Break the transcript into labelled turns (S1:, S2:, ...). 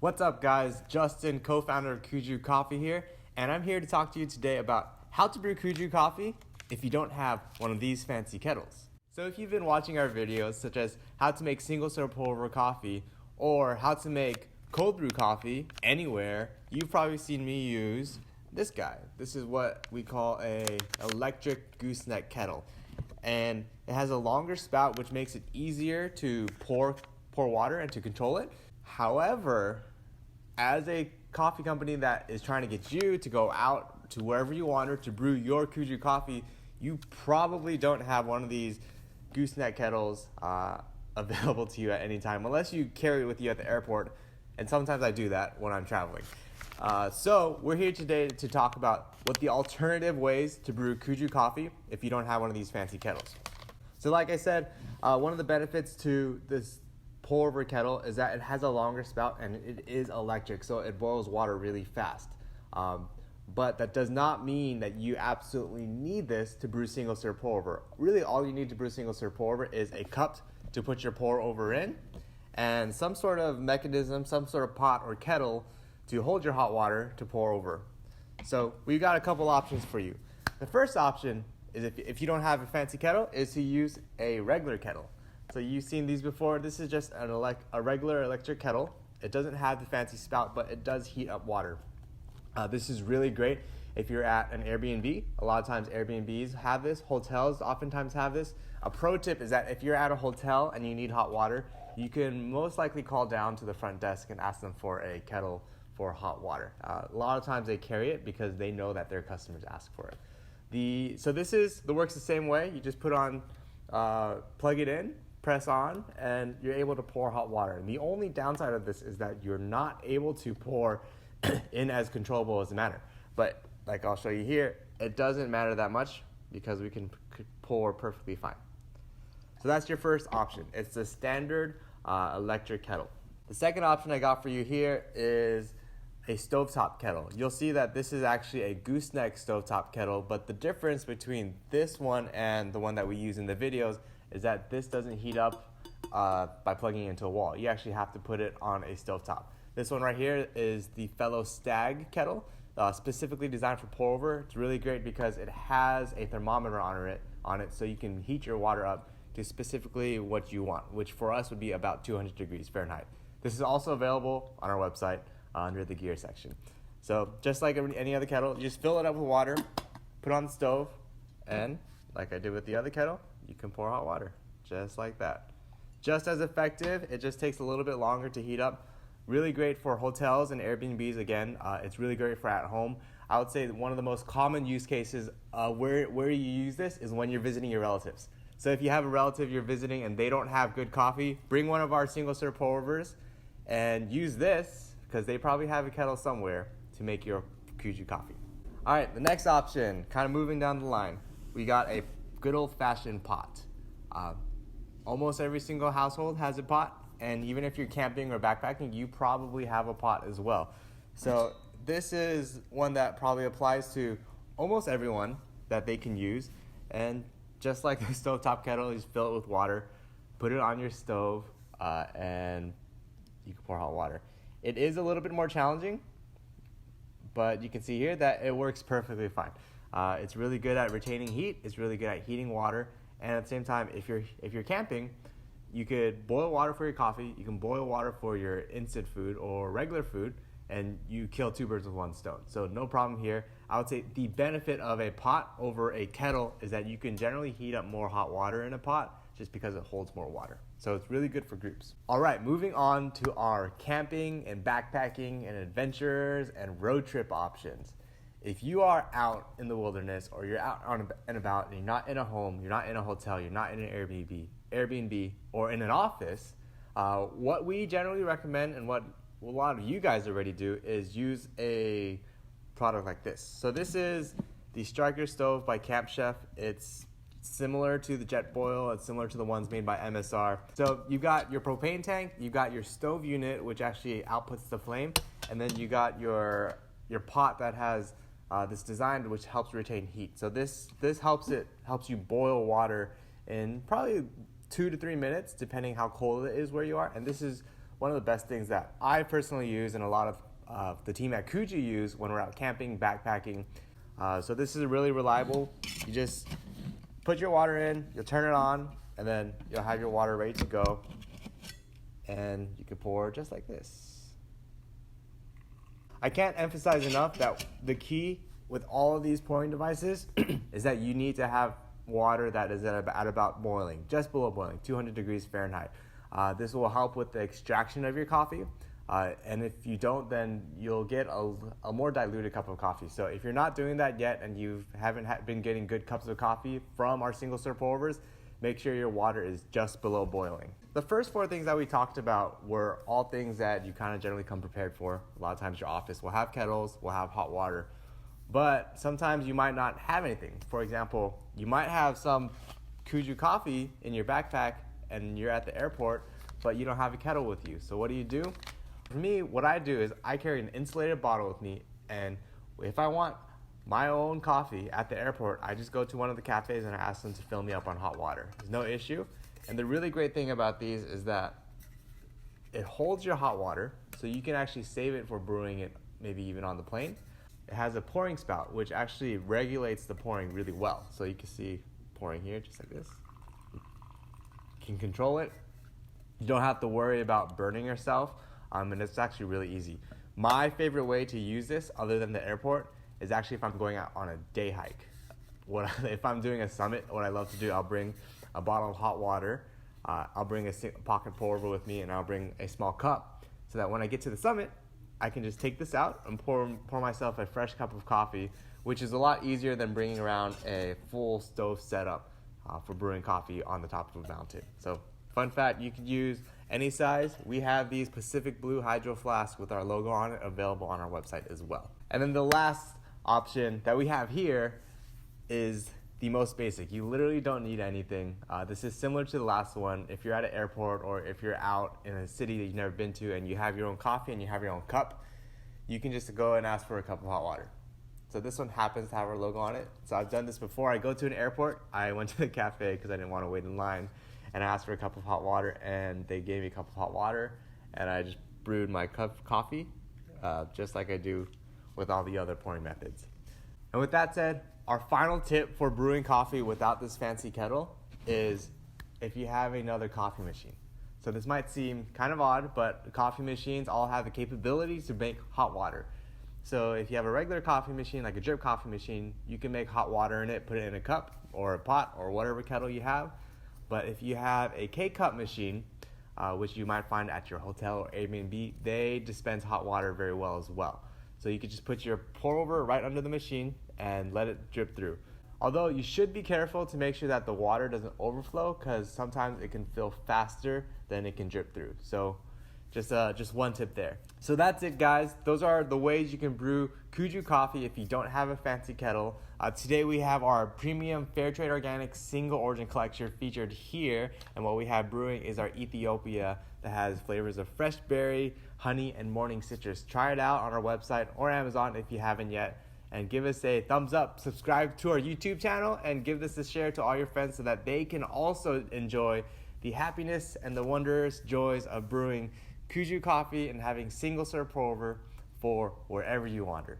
S1: What's up guys, Justin, co-founder of Kuju Coffee here, and I'm here to talk to you today about how to brew Kuju Coffee if you don't have one of these fancy kettles. So if you've been watching our videos such as how to make single serve pour over coffee or how to make cold brew coffee anywhere, you've probably seen me use this guy. This is what we call a electric gooseneck kettle, and it has a longer spout which makes it easier to pour water and to control it. However, as a coffee company that is trying to get you to go out to wherever you want to brew your Kuju coffee, you probably don't have one of these gooseneck kettles available to you at any time, unless you carry it with you at the airport, and sometimes I do that when I'm traveling. So we're here today to talk about what the alternative ways to brew Kuju coffee if you don't have one of these fancy kettles. So like I said, one of the benefits to this pour over kettle is that it has a longer spout and it is electric, so it boils water really fast. But that does not mean that you absolutely need this to brew single serve pour over. Really all you need to brew single serve pour over is a cup to put your pour over in and some sort of mechanism, some sort of pot or kettle to hold your hot water to pour over. So we've got a couple options for you. The first option is if you don't have a fancy kettle is to use a regular kettle. So you've seen these before. This is just a regular electric kettle. It doesn't have the fancy spout, but it does heat up water. This is really great if you're at an Airbnb. A lot of times Airbnbs have this. Hotels oftentimes have this. A pro tip is that if you're at a hotel and you need hot water, you can most likely call down to the front desk and ask them for a kettle for hot water. A lot of times they carry it because they know that their customers ask for it. So this works the same way. You just put on, plug it in, press on, and you're able to pour hot water. And the only downside of this is that you're not able to pour in as controllable as a manner. But like I'll show you here, it doesn't matter that much because we can pour perfectly fine. So that's your first option. It's the standard electric kettle. The second option I got for you here is a stovetop kettle. You'll see that this is actually a gooseneck stovetop kettle, but the difference between this one and the one that we use in the videos is that this doesn't heat up by plugging it into a wall. You actually have to put it on a stovetop. This one right here is the Fellow Stag kettle, specifically designed for pour over. It's really great because it has a thermometer on it so you can heat your water up to specifically what you want, which for us would be about 200 degrees Fahrenheit. This is also available on our website under the gear section. So just like any other kettle, you just fill it up with water, put it on the stove, and like I did with the other kettle, you can pour hot water, just like that. Just as effective, it just takes a little bit longer to heat up. Really great for hotels and Airbnbs again. It's really great for at home. I would say that one of the most common use cases where you use this is when you're visiting your relatives. So if you have a relative you're visiting and they don't have good coffee, bring one of our single serve pour overs and use this because they probably have a kettle somewhere to make your Kuju coffee. All right, the next option, kind of moving down the line, we got a good old-fashioned pot. Almost every single household has a pot, and even if you're camping or backpacking, you probably have a pot as well. So this is one that probably applies to almost everyone that they can use, and just like the stovetop kettle, you just fill it with water, put it on your stove, and you can pour hot water. It is a little bit more challenging, but you can see here that it works perfectly fine. It's really good at retaining heat. It's really good at heating water. And at the same time, if you're camping, you could boil water for your coffee. You can boil water for your instant food or regular food, and you kill two birds with one stone. So no problem here. I would say the benefit of a pot over a kettle is that you can generally heat up more hot water in a pot just because it holds more water. So it's really good for groups. All right, moving on to our camping and backpacking and adventures and road trip options. If you are out in the wilderness or you're out on and about and you're not in a home, you're not in a hotel, you're not in an Airbnb or in an office, what we generally recommend and what a lot of you guys already do is use a product like this. So this is the Striker Stove by Camp Chef. It's similar to the Jetboil. It's similar to the ones made by MSR. So you've got your propane tank, you've got your stove unit, which actually outputs the flame, and then you got your pot that has this design which helps retain heat. So this helps you boil water in probably 2 to 3 minutes, depending how cold it is where you are. And this is one of the best things that I personally use and a lot of the team at Kuju use when we're out camping, backpacking. So this is really reliable. You just put your water in, you'll turn it on, and then you'll have your water ready to go. And you can pour just like this. I can't emphasize enough that the key with all of these pouring devices is that you need to have water that is at about boiling, just below boiling, 200 degrees Fahrenheit. This will help with the extraction of your coffee. And if you don't, then you'll get a more diluted cup of coffee. So if you're not doing that yet and you haven't been getting good cups of coffee from our single serve pour overs, make sure your water is just below boiling. The first 4 things that we talked about were all things that you kind of generally come prepared for. A lot of times your office will have kettles, will have hot water, but sometimes you might not have anything. For example, you might have some Kuju coffee in your backpack and you're at the airport, but you don't have a kettle with you. So what do? For me, what I do is I carry an insulated bottle with me, and if I want my own coffee at the airport, I just go to one of the cafes and I ask them to fill me up on hot water. There's no issue. And the really great thing about these is that it holds your hot water, so you can actually save it for brewing it maybe even on the plane. It has a pouring spout, which actually regulates the pouring really well. So you can see pouring here just like this. You can control it. You don't have to worry about burning yourself, and it's actually really easy. My favorite way to use this, other than the airport, is actually if I'm going out on a day hike. If I'm doing a summit, what I love to do, I'll bring a bottle of hot water, I'll bring a pocket pour over with me, and I'll bring a small cup so that when I get to the summit, I can just take this out and pour myself a fresh cup of coffee, which is a lot easier than bringing around a full stove setup for brewing coffee on the top of a mountain. So fun fact, you could use any size. We have these Pacific Blue Hydro Flasks with our logo on it available on our website as well. And then the last option that we have here is the most basic. You literally don't need anything. This is similar to the last one. If you're at an airport or if you're out in a city that you've never been to and you have your own coffee and you have your own cup, you can just go and ask for a cup of hot water. So this one happens to have our logo on it. So I've done this before. I go to an airport. I went to the cafe because I didn't want to wait in line, and I asked for a cup of hot water, and they gave me a cup of hot water, and I just brewed my cup of coffee just like I do with all the other pouring methods. And with that said, our final tip for brewing coffee without this fancy kettle is if you have another coffee machine. So this might seem kind of odd, but coffee machines all have the capability to make hot water. So if you have a regular coffee machine, like a drip coffee machine, you can make hot water in it, put it in a cup or a pot or whatever kettle you have. But if you have a K-cup machine, which you might find at your hotel or Airbnb, they dispense hot water very well as well. So you could just put your pour over right under the machine and let it drip through. Although you should be careful to make sure that the water doesn't overflow, because sometimes it can fill faster than it can drip through. So just one tip there. So that's it, guys. Those are the ways you can brew Kuju coffee if you don't have a fancy kettle. Today we have our premium fair trade organic single origin collection featured here, and what we have brewing is our Ethiopia that has flavors of fresh berry, honey, and morning citrus. Try it out on our website or Amazon if you haven't yet, and give us a thumbs up, subscribe to our YouTube channel, and give this a share to all your friends so that they can also enjoy the happiness and the wondrous joys of brewing Kuju coffee and having single serve pour over for wherever you wander.